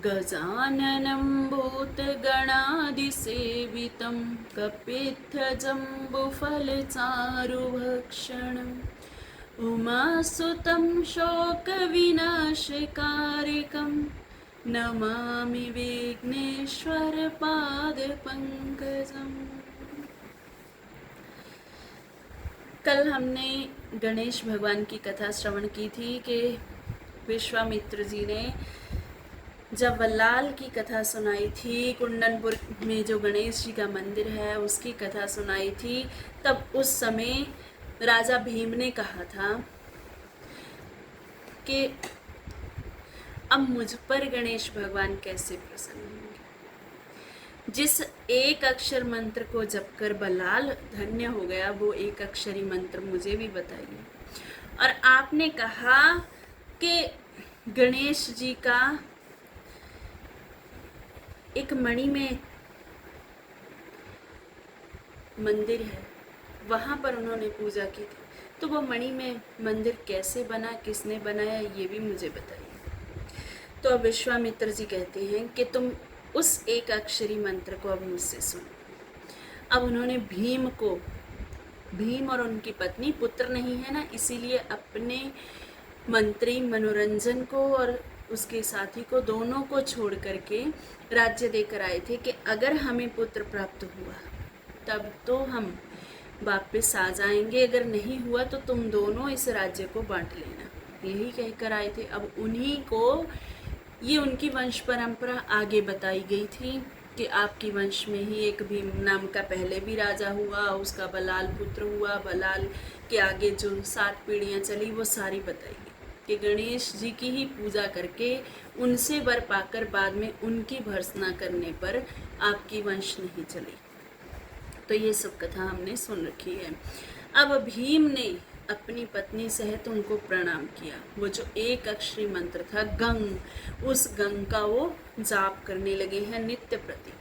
गजाननं भूतगणादिसेवितं कपित्थजम्बुफलचारुभक्षणम् उमासुतं शोकविनाशकारिकं नमामि विघ्नेश्वरपादपङ्कजम्। कल हमने गणेश भगवान की कथा श्रवण की थी कि विश्वामित्र जी ने जब वल्लाल की कथा सुनाई थी, कुंडनपुर में जो गणेश जी का मंदिर है उसकी कथा सुनाई थी, तब उस समय राजा भीम ने कहा था कि अब मुझ पर गणेश भगवान कैसे प्रसन्न होंगे। जिस एक अक्षर मंत्र को जपकर बलाल धन्य हो गया, वो एक अक्षरी मंत्र मुझे भी बताइए। और आपने कहा कि गणेश जी का एक मणि में मंदिर है, वहाँ पर उन्होंने पूजा की थी, तो वो मणि में मंदिर कैसे बना, किसने बनाया, ये भी मुझे बताइए। तो अब विश्वामित्र जी कहते हैं कि तुम उस एक अक्षरी मंत्र को अब मुझसे सुनो। अब उन्होंने भीम और उनकी पत्नी, पुत्र नहीं है ना, इसीलिए अपने मंत्री मनोरंजन को और उसके साथी को, दोनों को छोड़ करके राज्य देकर आए थे कि अगर हमें पुत्र प्राप्त हुआ तब तो हम वापस आ जाएंगे, अगर नहीं हुआ तो तुम दोनों इस राज्य को बांट लेना, यही कहकर आए थे। अब उन्हीं को ये उनकी वंश परंपरा आगे बताई गई थी कि आपकी वंश में ही एक भीम नाम का पहले भी राजा हुआ, उसका बलाल पुत्र हुआ, बलाल के आगे जो 7 पीढ़ियाँ चली वो सारी बताई गई कि गणेश जी की ही पूजा करके उनसे वर पाकर बाद में उनकी भर्त्सना करने पर आपकी वंश नहीं चली। तो ये सब कथा हमने सुन रखी है। अब भीम ने अपनी पत्नी सहित उनको प्रणाम किया। वो जो एक अक्षरी मंत्र था गंग, उस गंग का वो जाप करने लगे हैं नित्य प्रति।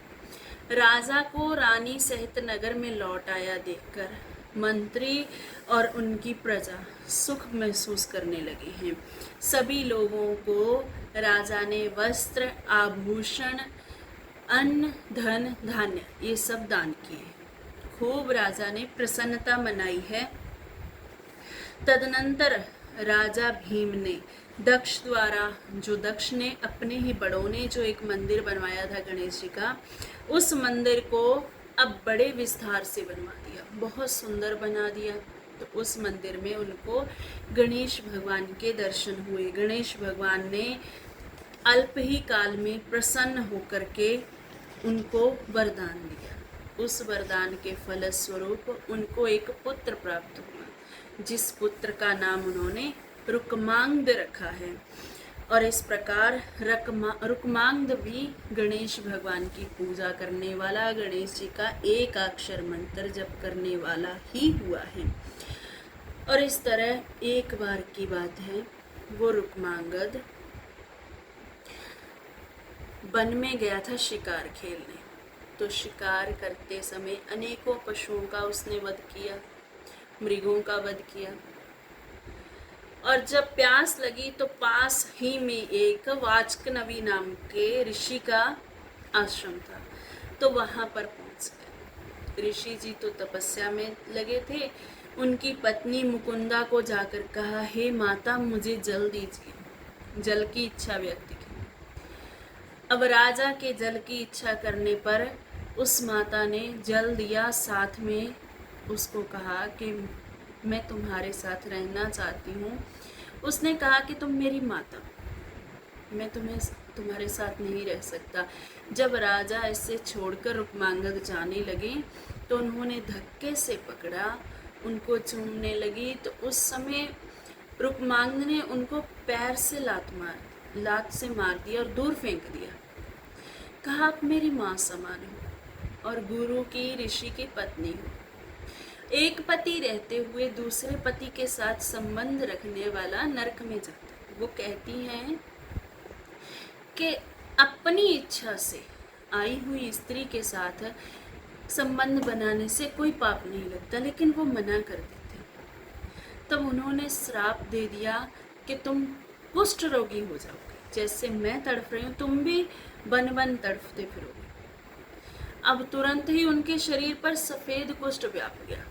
राजा को रानी सहित नगर में लौट आया देखकर मंत्री और उनकी प्रजा सुख महसूस करने लगे हैं। सभी लोगों को राजा ने वस्त्र, आभूषण, अन्न, धन, धान्य ये सब दान किए। खूब राजा ने प्रसन्नता मनाई है। तदनंतर राजा भीम ने दक्ष द्वारा, जो दक्ष ने अपने ही बड़ों ने जो एक मंदिर बनवाया था गणेश जी का, उस मंदिर को अब बड़े विस्तार से बनवा दिया, बहुत सुंदर बना दिया। तो उस मंदिर में उनको गणेश भगवान के दर्शन हुए। गणेश भगवान ने अल्प ही काल में प्रसन्न होकर के उनको वरदान दिया। उस वरदान के फलस्वरूप उनको एक पुत्र प्राप्त हुआ, जिस पुत्र का नाम उन्होंने रुक्मांगद रखा है। और इस प्रकार रुक्मांगद भी गणेश भगवान की पूजा करने वाला, गणेश जी का एक अक्षर मंत्र जप करने वाला ही हुआ है। और इस तरह एक बार की बात है, वो रुक्मांगद वन में गया था शिकार खेलने। तो शिकार करते समय अनेकों पशुओं का उसने वध किया, मृगों का वध किया। और जब प्यास लगी तो पास ही में एक वाचकनवी नाम के ऋषि का आश्रम था, तो वहाँ पर पहुँच गए। ऋषि जी तो तपस्या में लगे थे। उनकी पत्नी मुकुंदा को जाकर कहा, हे माता मुझे जल दीजिए, जल की इच्छा व्यक्त की। अब राजा के जल की इच्छा करने पर उस माता ने जल दिया, साथ में उसको कहा कि मैं तुम्हारे साथ रहना चाहती हूँ। उसने कहा कि तुम मेरी माता, मैं तुम्हारे साथ नहीं रह सकता। जब राजा इसे छोड़कर रुक्मांगद जाने लगे तो उन्होंने धक्के से पकड़ा, उनको चूमने लगी। तो उस समय रुक्मांगद ने उनको पैर से लात से मार दिया और दूर फेंक दिया। कहा, आप मेरी माँ समान हो और गुरु की, ऋषि की पत्नी हो। एक पति रहते हुए दूसरे पति के साथ संबंध रखने वाला नरक में जाता है। वो कहती हैं कि अपनी इच्छा से आई हुई स्त्री के साथ संबंध बनाने से कोई पाप नहीं लगता, लेकिन वो मना कर देते। तब उन्होंने श्राप दे दिया कि तुम कुष्ठ रोगी हो जाओगे। जैसे मैं तड़फ रही हूँ तुम भी बन बन तड़फते फिरोगे। अब तुरंत ही उनके शरीर पर सफेद कुष्ठ व्याप गया।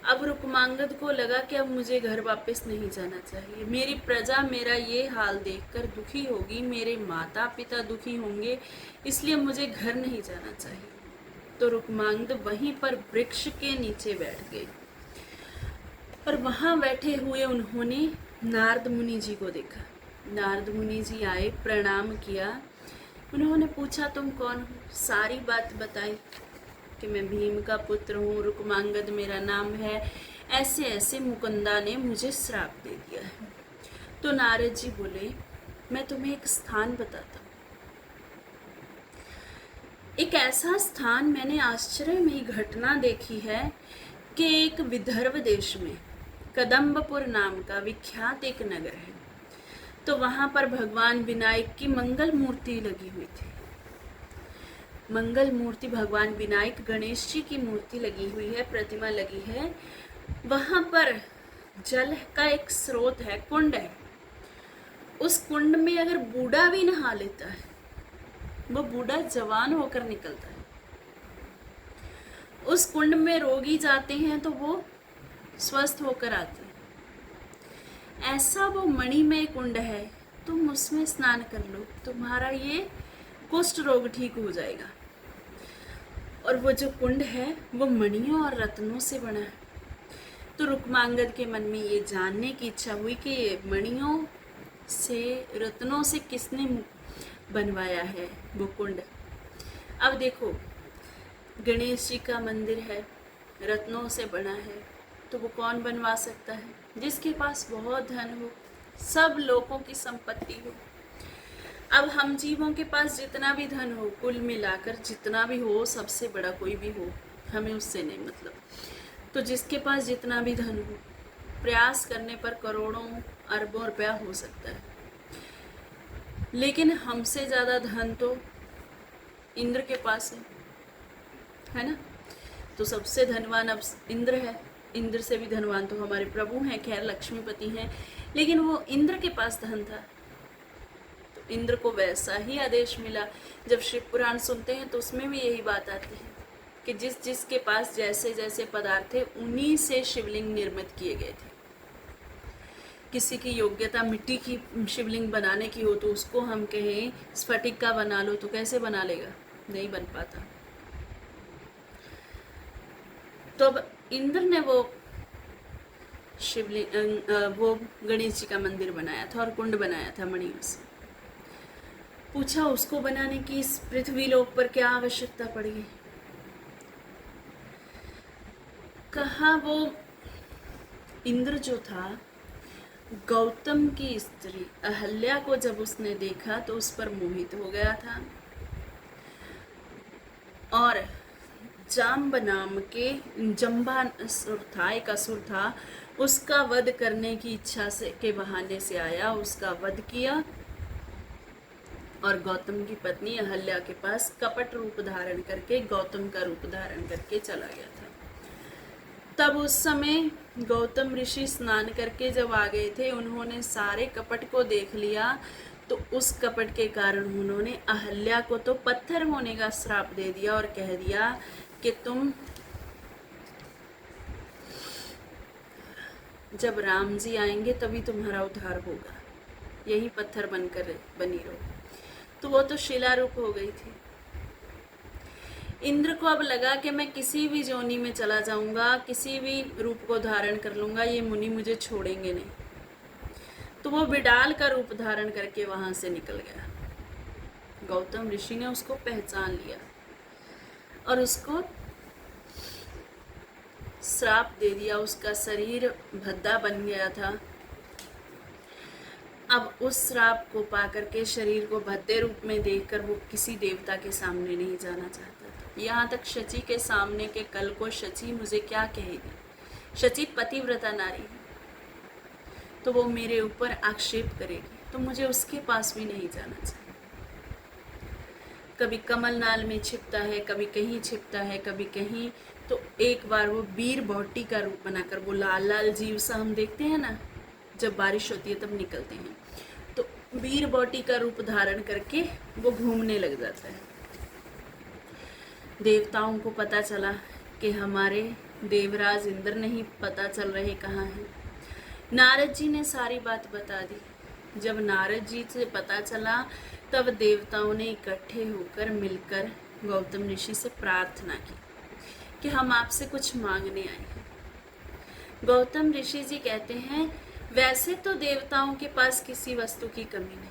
अब रुक्मांगद को लगा कि अब मुझे घर वापस नहीं जाना चाहिए। मेरी प्रजा मेरा ये हाल देखकर दुखी होगी, मेरे माता पिता दुखी होंगे, इसलिए मुझे घर नहीं जाना चाहिए। तो रुक्मांगद वहीं पर वृक्ष के नीचे बैठ गए और वहां बैठे हुए उन्होंने नारद मुनि जी को देखा। नारद मुनि जी आए, प्रणाम किया। उन्होंने पूछा तुम कौन हो? सारी बात बताई कि मैं भीम का पुत्र हूँ, रुक्मांगद मेरा नाम है, ऐसे ऐसे मुकुंदा ने मुझे श्राप दे दिया है। तो नारद जी बोले मैं तुम्हें एक स्थान बताता हूँ। एक ऐसा स्थान मैंने आश्चर्यमयी घटना देखी है कि एक विदर्भ देश में कदम्बपुर नाम का विख्यात एक नगर है। तो वहां पर भगवान विनायक की मंगल मूर्ति लगी हुई थी। मंगल मूर्ति, भगवान विनायक गणेश जी की मूर्ति लगी हुई है, प्रतिमा लगी है। वहां पर जल का एक स्रोत है, कुंड है। उस कुंड में अगर बूढ़ा भी नहा लेता है, वो बूढ़ा जवान होकर निकलता है। उस कुंड में रोगी जाते हैं तो वो स्वस्थ होकर आते हैं। ऐसा वो मणिमय कुंड है, तुम उसमें स्नान कर लो, तुम्हारा ये कुष्ठ रोग ठीक हो जाएगा। और वो जो कुंड है वो मणियों और रत्नों से बना है। तो रुक्मांगद के मन में ये जानने की इच्छा हुई कि ये मणियों से, रत्नों से किसने बनवाया है वो कुंड। अब देखो, गणेश जी का मंदिर है, रत्नों से बना है, तो वो कौन बनवा सकता है? जिसके पास बहुत धन हो, सब लोगों की संपत्ति हो। अब हम जीवों के पास जितना भी धन हो, कुल मिलाकर जितना भी हो, सबसे बड़ा कोई भी हो, हमें उससे नहीं मतलब। तो जिसके पास जितना भी धन हो, प्रयास करने पर करोड़ों अरबों रुपया हो सकता है। लेकिन हमसे ज़्यादा धन तो इंद्र के पास है ना। तो सबसे धनवान अब इंद्र है। इंद्र से भी धनवान तो हमारे प्रभु हैं, खैर लक्ष्मीपति हैं, लेकिन वो इंद्र के पास धन था। तो इंद्र को वैसा ही आदेश मिला। जब शिव पुराण सुनते हैं तो उसमें भी यही बात आती है कि जिस जिसके पास जैसे जैसे पदार्थ थे उन्हीं से शिवलिंग निर्मित किए गए थे। किसी की योग्यता मिट्टी की शिवलिंग बनाने की हो तो उसको हम कहें स्फटिक का बना लो, तो कैसे बना लेगा? नहीं बन पाता। तो अब इंद्र ने वो शिवलिंग, वो गणेश जी का मंदिर बनाया था और कुंड बनाया था मणियों से। पूछा उसको बनाने की इस पृथ्वी लोक पर क्या आवश्यकता पड़ी? कहा वो इंद्र जो था, गौतम की स्त्री अहल्या को जब उसने देखा तो उस पर मोहित हो गया था और जाम्ब नाम के जंबासुर था, एक असुर था, उसका वध करने की इच्छा से के बहाने से आया, उसका वध किया और गौतम की पत्नी अहल्या के पास कपट रूप धारण करके, गौतम का रूप धारण करके चला गया था। तब उस समय गौतम ऋषि स्नान करके जब आ गए थे, उन्होंने सारे कपट को देख लिया। तो उस कपट के कारण उन्होंने अहल्या को तो पत्थर होने का श्राप दे दिया और कह दिया कि तुम जब राम जी आएंगे तभी तुम्हारा उद्धार होगा, यही पत्थर बनकर बनी रहो। तो वो तो शिला रूप हो गई थी। इंद्र को अब लगा कि मैं किसी भी जोनी में चला जाऊंगा, किसी भी रूप को धारण कर लूंगा, ये मुनि मुझे छोड़ेंगे नहीं। तो वो बिडाल का रूप धारण करके वहां से निकल गया। गौतम ऋषि ने उसको पहचान लिया और उसको श्राप दे दिया। उसका शरीर भद्दा बन गया था। अब उस श्राप को पाकर के, शरीर को भद्दे रूप में देखकर वो किसी देवता के सामने नहीं जाना चाहता था। यहाँ तक शची के सामने के कल को शची मुझे क्या कहेगी? शची पतिव्रता नारी है, तो वो मेरे ऊपर आक्षेप करेगी, तो मुझे उसके पास भी नहीं जाना चाहिए। कभी कमल नाल में छिपता है, कभी कहीं छिपता है, कभी कहीं। तो एक बार वो वीर बौटी का रूप बनाकर, वो लाल लाल जीव सा हम देखते हैं ना, जब बारिश होती है तब निकलते हैं, तो वीर बॉटी का रूप धारण करके वो घूमने लग जाता है। देवताओं को पता चला कि हमारे देवराज इंद्र नहीं पता चल रहे कहाँ हैं। नारद जी ने सारी बात बता दी। जब नारद जी से पता चला तब देवताओं ने इकट्ठे होकर मिलकर गौतम ऋषि से प्रार्थना की कि हम आपसे कुछ मांगने आए हैं। गौतम ऋषि जी कहते हैं, वैसे तो देवताओं के पास किसी वस्तु की कमी नहीं,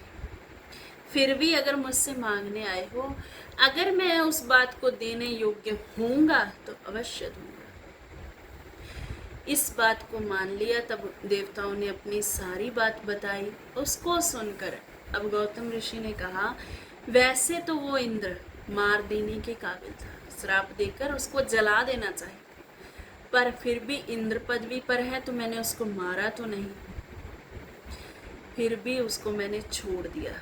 फिर भी अगर मुझसे मांगने आए हो, अगर मैं उस बात को देने योग्य होऊंगा तो अवश्य दूंगा। इस बात को मान लिया। तब देवताओं ने अपनी सारी बात बताई। उसको सुनकर अब गौतम ऋषि ने कहा, वैसे तो वो इंद्र मार देने के काबिल था, श्राप देकर उसको जला देना चाहिए, पर फिर भी इंद्र पदवी पर है तो मैंने उसको मारा तो नहीं, फिर भी उसको मैंने छोड़ दिया।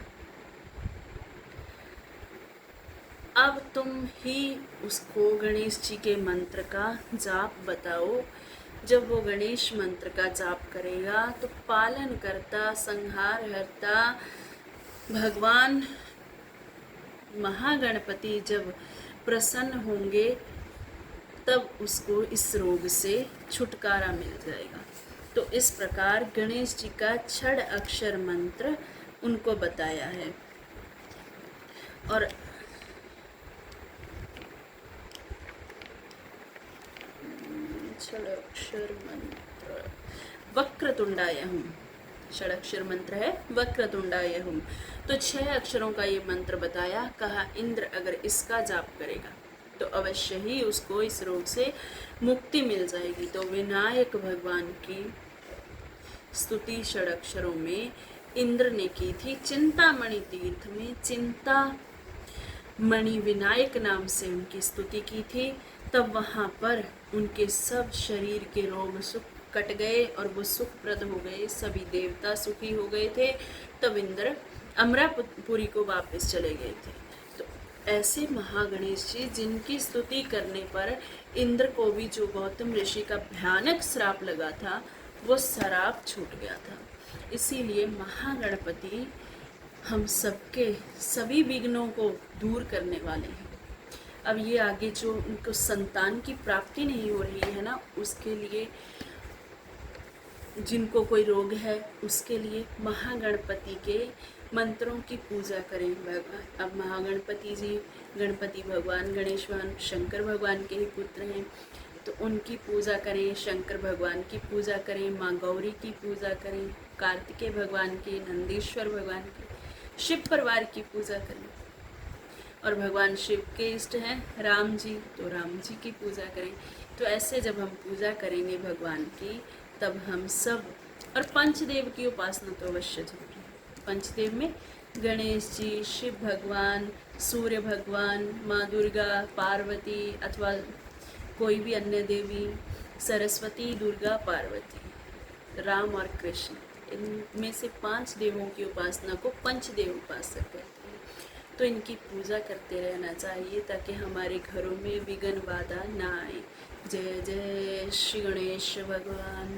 अब तुम ही उसको गणेश जी के मंत्र का जाप बताओ। जब वो गणेश मंत्र का जाप करेगा तो पालन करता, संहार हरता भगवान महागणपति जब प्रसन्न होंगे तब उसको इस रोग से छुटकारा मिल जाएगा। तो इस प्रकार गणेश जी का 6 अक्षर मंत्र उनको बताया है। और षडाक्षर मंत्र वक्रतुंडाय हुम, षडाक्षर मंत्र है वक्रतुंडाय हुम। तो 6 अक्षरों का ये मंत्र बताया। कहा इंद्र अगर इसका जाप करेगा तो अवश्य ही उसको इस रोग से मुक्ति मिल जाएगी। तो विनायक भगवान की स्तुति षडाक्षरों में इंद्र ने की थी। चिंतामणि तीर्थ में चिंतामणि विनायक नाम से उनकी स्तुति की थी। तब वहाँ पर उनके सब शरीर के रोग सुख कट गए और वो सुखप्रद हो गए, सभी देवता सुखी हो गए थे। तब इंद्र अमरापुरी को वापस चले गए थे। तो ऐसे महागणेश जी जिनकी स्तुति करने पर इंद्र को भी जो गौतम ऋषि का भयानक श्राप लगा था वो श्राप छूट गया था। इसीलिए महागणपति हम सबके सभी विघ्नों को दूर करने वाले हैं। अब ये आगे जो उनको संतान की प्राप्ति नहीं हो रही है ना, उसके लिए, जिनको कोई रोग है उसके लिए महागणपति के मंत्रों की पूजा करें भगवान। अब महागणपति जी गणपति भगवान, गणेश भगवान शंकर भगवान के ही पुत्र हैं, तो उनकी पूजा करें, शंकर भगवान की पूजा करें, माँ गौरी की पूजा करें, कार्तिकेय भगवान की, नंदीश्वर भगवान की, शिव परिवार की पूजा करें। और भगवान शिव के इष्ट हैं राम जी, तो राम जी की पूजा करें। तो ऐसे जब हम पूजा करेंगे भगवान की तब हम सब, और पंचदेव की उपासना तो अवश्य जरूरी है। पंचदेव में गणेश जी, शिव भगवान, सूर्य भगवान, माँ दुर्गा, पार्वती अथवा कोई भी अन्य देवी, सरस्वती, दुर्गा, पार्वती, राम और कृष्ण, इनमें से 5 देवों की उपासना को पंचदेव उपासक कहते हैं। तो इनकी पूजा करते रहना चाहिए ताकि हमारे घरों में विघ्न बाधा ना आए। जय जय श्री गणेश भगवान।